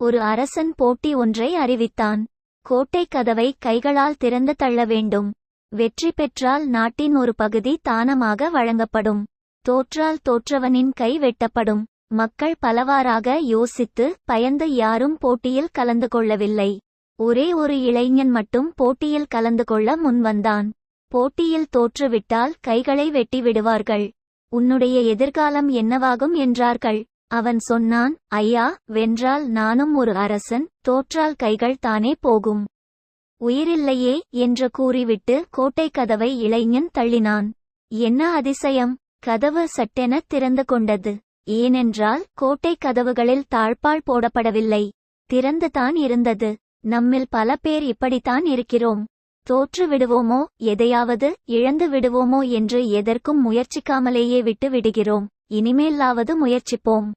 ஒரு அரசன் போட்டி ஒன்றை அறிவித்தான். கோட்டை கதவை கைகளால் திறந்து தள்ள வேண்டும். வெற்றி பெற்றால் நாட்டின் ஒரு பகுதி தானமாக வழங்கப்படும். தோற்றால் தோற்றவனின் கை வெட்டப்படும். மக்கள் பலவாறாக யோசித்து பயந்து யாரும் போட்டியில் கலந்து கொள்ளவில்லை. ஒரே ஒரு இளைஞன் மட்டும் போட்டியில் கலந்து கொள்ள முன்வந்தான். போட்டியில் தோற்றுவிட்டால் கைகளை வெட்டி விடுவார்கள். உன்னுடைய எதிர்காலம் என்னவாகும் என்றார்கள். அவன் சொன்னான், ஐயா, வென்றால் நானும் ஒரு அரசன், தோற்றால் கைகள் தானே போகும். உயிரில்லையே என்று கூறிவிட்டு கோட்டை கதவை இளைஞன் தள்ளினான். என்ன அதிசயம்! கதவு சட்டென திறந்து கொண்டது. ஏனென்றால் கோட்டை கதவுகளில் தாழ்பாள் போடப்படவில்லை, திறந்துதான் இருந்தது. நம்மில் பல பேர் இப்படித்தான் இருக்கிறோம். தோற்று விடுவோமோ, எதையாவது இழந்து விடுவோமோ என்று எதற்கும் முயற்சிக்காமலேயே விட்டு விடுகிறோம். இனிமேலாவது முயற்சிப்போம்.